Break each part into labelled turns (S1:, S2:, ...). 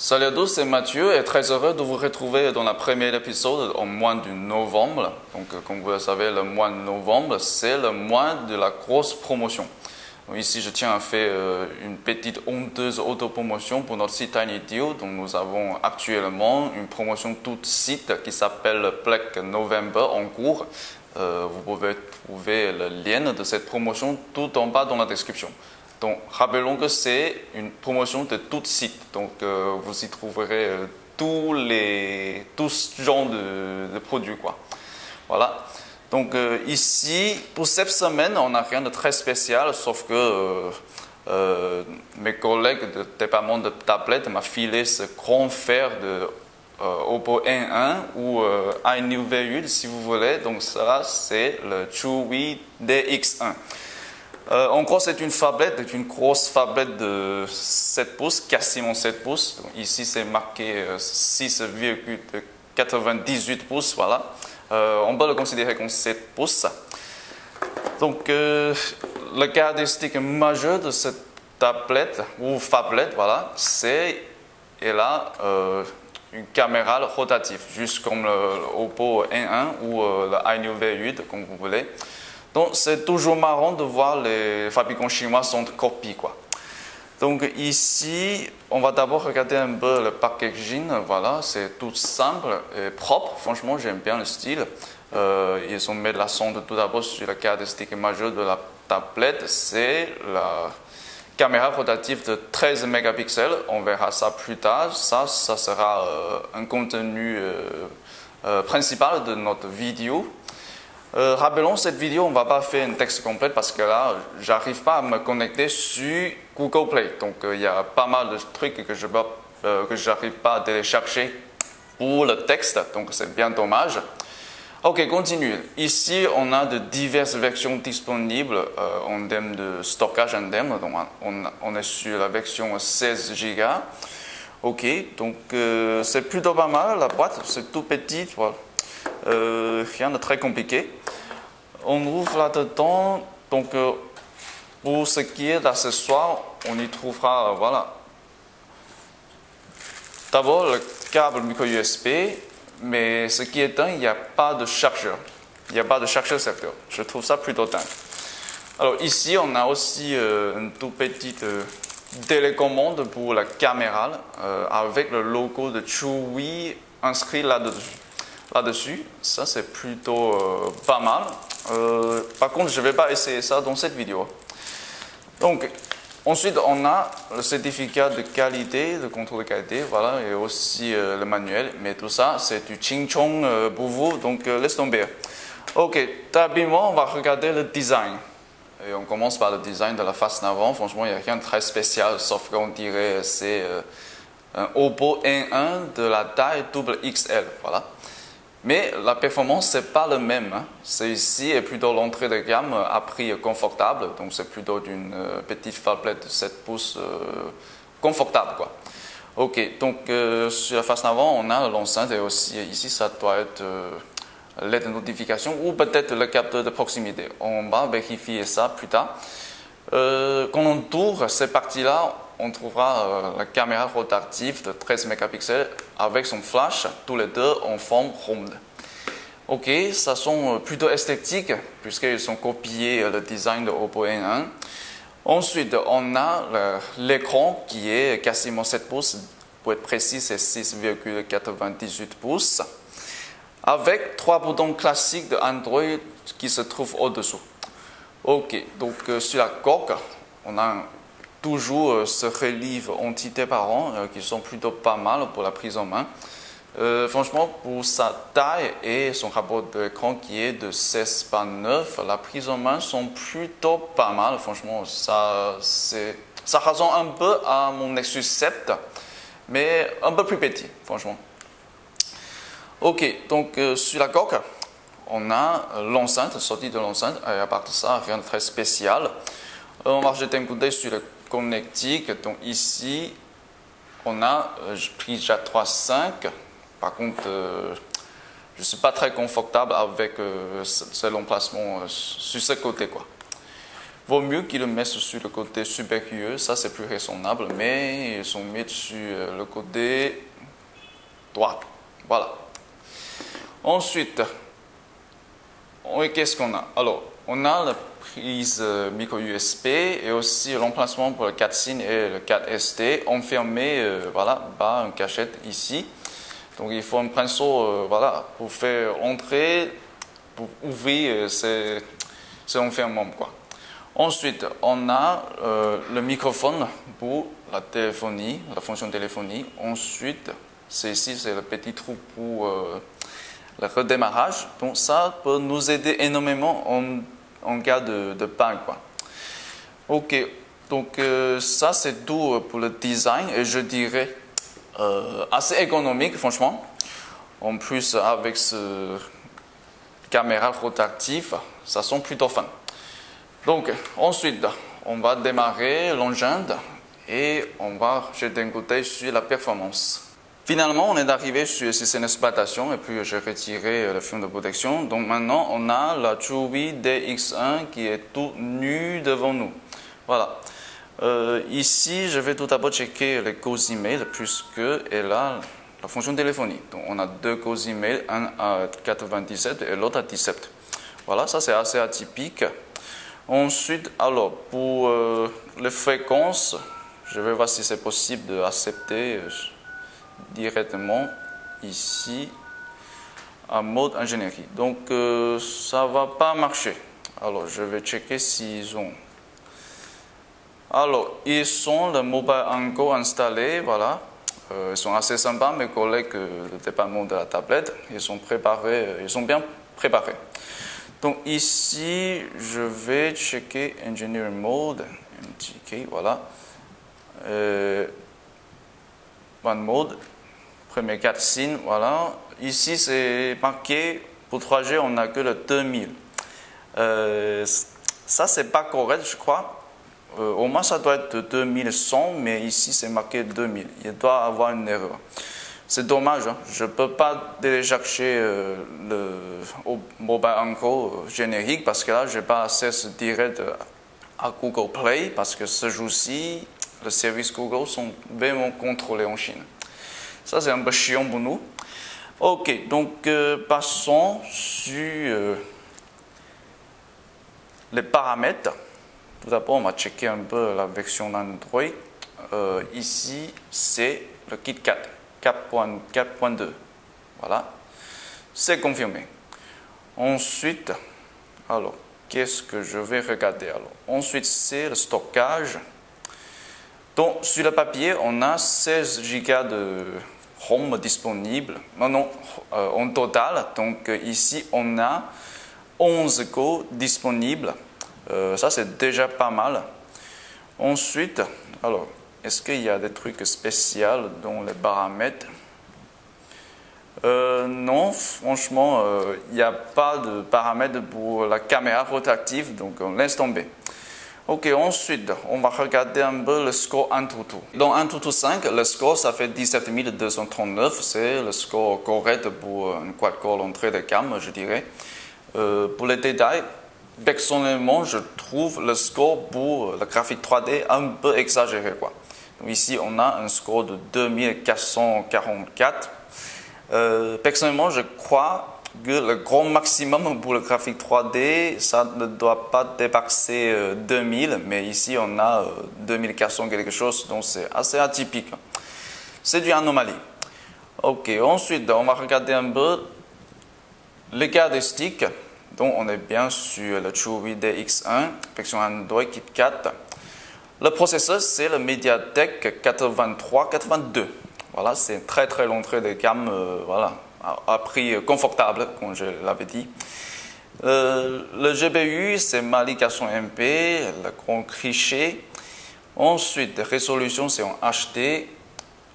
S1: Salut à tous, c'est Mathieu et très heureux de vous retrouver dans le premier épisode au mois de novembre. Donc, comme vous le savez, le mois de novembre, c'est le mois de la grosse promotion. Donc, ici, je tiens à faire une petite honteuse autopromotion pour notre site TinyDeal. Donc, nous avons actuellement une promotion toute site qui s'appelle Black November en cours. Vous pouvez trouver le lien de cette promotion tout en bas dans la description. Donc, rappelons que c'est une promotion de tout site. Donc, vous y trouverez tous genres de produits, quoi. Voilà. Donc, ici, pour cette semaine, on n'a rien de très spécial, sauf que mes collègues de département de tablette m'ont filé ce grand fer de Oppo N1 ou iNew V8, si vous voulez. Donc, ça, c'est le Chewy DX1. En gros, c'est une phablette, une grosse phablette de 7 pouces, quasiment 7 pouces. Donc, ici, c'est marqué 6,98 pouces, voilà. On peut le considérer comme 7 pouces. Donc, la caractéristique majeure de cette tablette ou phablette, voilà, c'est qu'elle a une caméra rotative, juste comme le Oppo N1 ou le iNew V8, comme vous voulez. Donc, c'est toujours marrant de voir les fabricants chinois sont copiés, quoi. Donc, ici, on va d'abord regarder un peu le packaging. Voilà, c'est tout simple et propre. Franchement, j'aime bien le style. Ils ont mis l'accent tout d'abord sur la caractéristique majeure de la tablette. C'est la caméra rotative de 13 mégapixels. On verra ça plus tard. Ça sera un contenu principal de notre vidéo. Rappelons, cette vidéo, on ne va pas faire un texte complet parce que là, j'arrive pas à me connecter sur Google Play. Donc, il y a pas mal de trucs que je n'arrive pas à télécharger pour le texte. Donc, c'est bien dommage. Ok, continue. Ici, on a de diverses versions disponibles en termes de stockage interne. Donc, on est sur la version 16 Go. Ok, donc c'est plutôt pas mal. La boîte, c'est tout petit. Voilà. Rien de très compliqué. On ouvre là-dedans, donc pour ce qui est d'accessoires, on y trouvera, voilà, d'abord le câble micro USB, mais ce qui est dingue, il n'y a pas de chargeur. Il n'y a pas de chargeur secteur. Je trouve ça plutôt dingue. Alors ici, on a aussi une toute petite télécommande pour la caméra avec le logo de Chewy inscrit là-dessus. Ça, c'est plutôt pas mal. Par contre, je ne vais pas essayer ça dans cette vidéo. Donc, ensuite, on a le certificat de qualité, de contrôle de qualité, voilà, et aussi le manuel. Mais tout ça, c'est du ching-chong pour vous, donc laisse tomber. Ok, rapidement, on va regarder le design. Et on commence par le design de la face d'avant. Franchement, il n'y a rien de très spécial, sauf qu'on dirait c'est un Oppo N1 de la taille XXL, voilà. Mais la performance, ce n'est pas le même. Hein. Celle-ci est plutôt l'entrée de gamme à prix confortable. Donc, c'est plutôt d'une petite phablette de 7 pouces confortable, quoi. Ok, donc sur la face d'avant, on a l'enceinte et aussi ici, ça doit être l'aide de notification ou peut-être le capteur de proximité. On va vérifier ça plus tard. Quand on tourne cette partie-là, on trouvera la caméra rotative de 13 mégapixels avec son flash, tous les deux en forme ronde. Ok, ça sont plutôt esthétiques puisqu'ils sont copiés le design de Oppo N1. Ensuite, on a l'écran qui est quasiment 7 pouces, pour être précis, c'est 6,98 pouces, avec 3 boutons classiques de Android qui se trouvent au-dessous. Ok, donc sur la coque, on a toujours ce relief anti-déparant qui sont plutôt pas mal pour la prise en main. Franchement, pour sa taille et son rapport d'écran qui est de 16:9, la prise en main sont plutôt pas mal. Franchement, ça ressemble un peu à mon Nexus 7, mais un peu plus petit, franchement. Ok, donc sur la coque, on a l'enceinte, sortie de l'enceinte, et à part de ça, rien de très spécial. On va jeter un coup d'œil sur le connectique. Donc ici, on a pris Jack 3.5. Par contre, je ne suis pas très confortable avec cet emplacement sur ce côté, quoi. Vaut mieux qu'ils le mettent sur le côté supérieur, ça c'est plus raisonnable, mais ils sont mis sur le côté droit. Voilà. Ensuite, qu'est-ce qu'on a? Alors, on a la prise micro USB et aussi l'emplacement pour le 4 SIM et le 4 SD enfermé, voilà, par une cachette ici. Donc il faut un pinceau, voilà, pour faire entrer, pour ouvrir ces enfermements, quoi. Ensuite, on a le microphone pour la téléphonie, la fonction téléphonie. Ensuite, ici, c'est le petit trou pour le redémarrage. Donc ça peut nous aider énormément en cas de panne, quoi. Ok, donc ça c'est tout pour le design et je dirais assez économique, franchement. En plus, avec ce caméra rotative, ça sent plutôt fun. Donc, ensuite, on va démarrer l'engin et on va jeter un coup d'œil sur la performance. Finalement, on est arrivé sur le système d'exploitation et puis j'ai retiré le film de protection. Donc maintenant, on a la Chewy DX1 qui est tout nu devant nous. Voilà. Ici, je vais tout d'abord checker les causes email puisqu'elle a la fonction téléphonie. Donc on a deux causes email, un à 97 et l'autre à 17. Voilà, ça c'est assez atypique. Ensuite, alors, pour les fréquences, je vais voir si c'est possible d'accepter directement ici en mode ingénierie. Donc, ça ne va pas marcher. Alors, je vais checker s'ils ont. Alors, ils sont le Mobile Anko installé, voilà. Ils sont assez sympas, mes collègues du département de la tablette. Ils sont préparés, ils sont bien préparés. Donc ici, je vais checker Engineering Mode, MTK, voilà. One Mode, premier 4 SIM, voilà. Ici, c'est marqué, pour 3G, on n'a que le 2000. Ça, c'est pas correct, je crois. Au moins, ça doit être 2100, mais ici, c'est marqué 2000. Il doit y avoir une erreur. C'est dommage, hein. Je ne peux pas télécharger le Mobile Anko générique parce que là, je n'ai pas accès direct à Google Play parce que ce jour-ci, les services Google sont vraiment contrôlés en Chine. Ça, c'est un peu chiant pour nous. Ok, donc passons sur les paramètres. Tout d'abord, on va checker un peu la version Android. Ici, c'est le KitKat 4.2. Voilà, c'est confirmé. Ensuite, alors, qu'est-ce que je vais regarder alors? Ensuite, c'est le stockage. Donc, sur le papier, on a 16 Go de ROM disponible. Non, en total. Donc, ici, on a 11 Go disponibles. Ça, c'est déjà pas mal. Ensuite, alors, est-ce qu'il y a des trucs spéciaux dans les paramètres? Non, franchement, il n'y a pas de paramètres pour la caméra rotative, donc on laisse tomber. Ok, ensuite, on va regarder un peu le score AnTuTu. Dans AnTuTu 5, le score, ça fait 17 239. C'est le score correct pour une quad-core entrée de gamme, je dirais. Pour les détails, personnellement, je trouve le score pour le graphique 3D un peu exagéré, quoi. Donc ici, on a un score de 2444. Personnellement, je crois que le grand maximum pour le graphique 3D, ça ne doit pas dépasser 2000, mais ici, on a 2400 quelque chose, donc c'est assez atypique. C'est une anomalie. Ok, ensuite, on va regarder un peu les caractéristiques. Donc, on est bien sur le Chewy DX1, version Android KitKat. Le processeur, c'est le MediaTek 8382. Voilà, c'est très très l'entrée de gamme, voilà, à prix confortable, comme je l'avais dit. Le GPU, c'est Mali 400MP, le grand cliché. Ensuite, résolution, c'est en HD.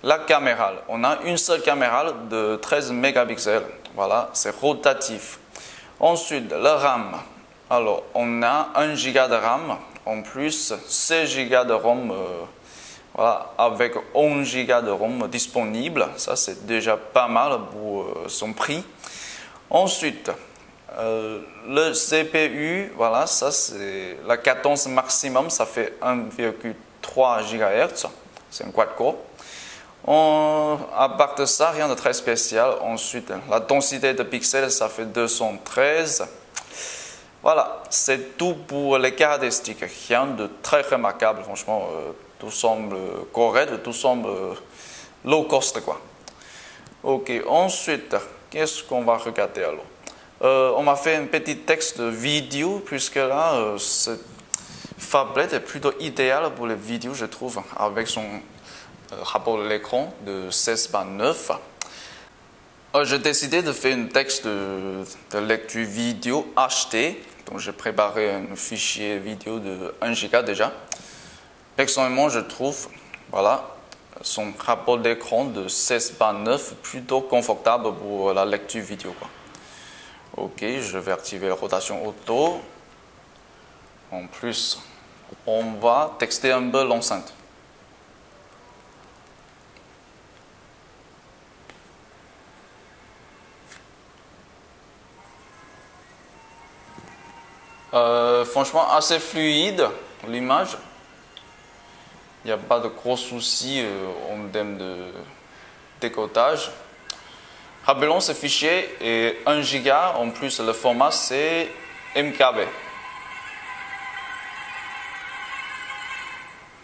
S1: La caméra, on a une seule caméra de 13 mégapixels. Voilà, c'est rotatif. Ensuite, le RAM. Alors, on a 1 Go de RAM, en plus 16 Go de ROM, voilà, avec 11 Go de ROM disponible. Ça, c'est déjà pas mal pour son prix. Ensuite, Le CPU, voilà, ça c'est la cadence maximum, ça fait 1,3 GHz. C'est un quad-core. À part de ça, rien de très spécial. Ensuite, la densité de pixels, ça fait 213. Voilà, c'est tout pour les caractéristiques. Rien de très remarquable, franchement. Tout semble correct, tout semble low cost, quoi. Ok, ensuite, qu'est-ce qu'on va regarder alors? On m'a fait un petit texte vidéo, puisque là, cette phablette est plutôt idéale pour les vidéos, je trouve, avec son rapport de l'écran de 16:9. J'ai décidé de faire un texte de lecture vidéo HD. Donc, j'ai préparé un fichier vidéo de 1 Go déjà. Personnellement, je trouve, voilà, son rapport d'écran de 16:9 plutôt confortable pour la lecture vidéo, quoi. Ok, je vais activer la rotation auto. En plus, on va texter un peu l'enceinte. Franchement, assez fluide l'image. Il n'y a pas de gros soucis en termes de décodage. Rappelons, ce fichier est 1 Go. En plus, le format c'est MKV.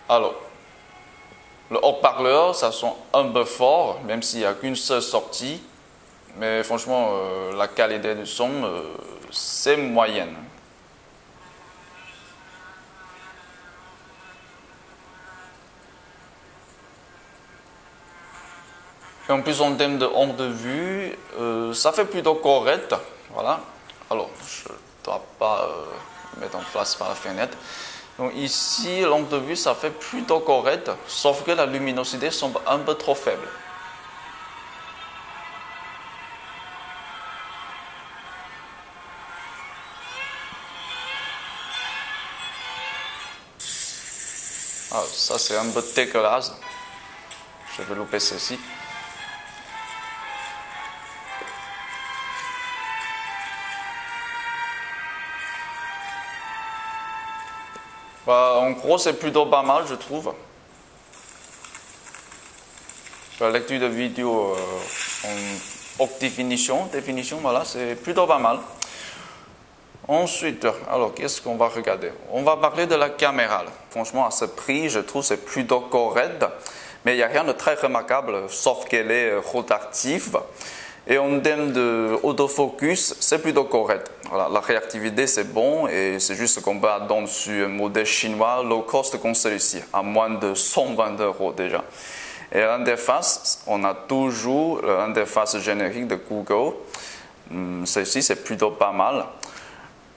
S1: Alors, le haut-parleur, ça sent un peu fort, même s'il n'y a qu'une seule sortie. Mais franchement, la qualité du son, c'est moyenne. Et en plus, en termes de angle de vue, ça fait plutôt correct. Voilà. Alors, je ne dois pas mettre en place par la fenêtre. Donc ici, l'angle de vue, ça fait plutôt correct, sauf que la luminosité semble un peu trop faible. Alors, ça, c'est un peu dégueulasse. Je vais louper ceci. En gros, c'est plutôt pas mal, je trouve. La lecture de vidéo en haute définition, voilà, c'est plutôt pas mal. Ensuite, alors, qu'est-ce qu'on va regarder? On va parler de la caméra. Franchement, à ce prix, je trouve que c'est plutôt correct. Mais il n'y a rien de très remarquable, sauf qu'elle est rotative. Et en termes d'autofocus, c'est plutôt correct. Voilà, la réactivité, c'est bon et c'est juste qu'on peut attendre sur un modèle chinois low cost comme celui-ci, à moins de 120 € déjà. Et l'interface, on a toujours l'interface générique de Google. Celle-ci, c'est plutôt pas mal.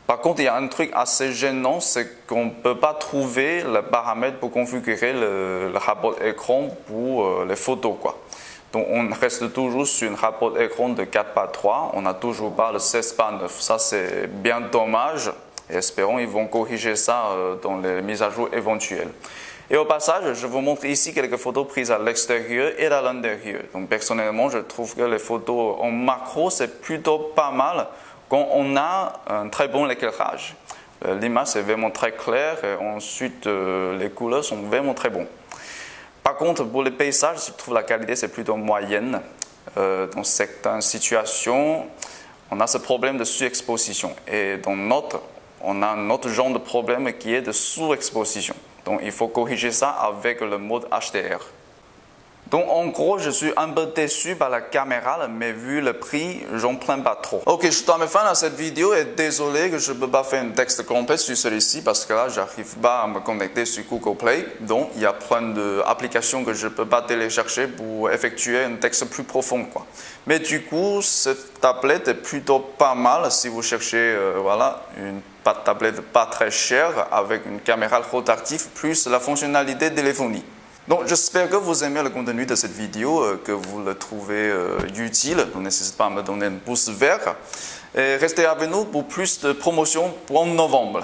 S1: Par contre, il y a un truc assez gênant, c'est qu'on ne peut pas trouver le paramètre pour configurer le rapport écran pour les photos, quoi. Donc, on reste toujours sur un rapport d'écran de 4:3. On n'a toujours pas le 16:9. Ça, c'est bien dommage. Et espérons qu'ils vont corriger ça dans les mises à jour éventuelles. Et au passage, je vous montre ici quelques photos prises à l'extérieur et à l'intérieur. Donc, personnellement, je trouve que les photos en macro, c'est plutôt pas mal quand on a un très bon éclairage. L'image est vraiment très claire et ensuite, les couleurs sont vraiment très bonnes. Par contre, pour les paysages, je trouve la qualité c'est plutôt moyenne. Dans certaines situations, on a ce problème de surexposition. Et dans notre, on a un autre genre de problème qui est de sous-exposition. Donc, il faut corriger ça avec le mode HDR. Donc, en gros, je suis un peu déçu par la caméra, mais vu le prix, j'en plains pas trop. Ok, je dois me faire à cette vidéo et désolé que je ne peux pas faire un texte complet sur celui-ci parce que là, j'arrive pas à me connecter sur Google Play. Donc, il y a plein d'applications que je ne peux pas télécharger pour effectuer un texte plus profond, quoi. Mais du coup, cette tablette est plutôt pas mal si vous cherchez, voilà, une tablette pas très chère avec une caméra rotative plus la fonctionnalité de téléphonie. Donc, j'espère que vous aimez le contenu de cette vidéo, que vous le trouvez utile. Donc, n'hésitez pas à me donner un pouce vert. Et restez avec nous pour plus de promotions pour novembre.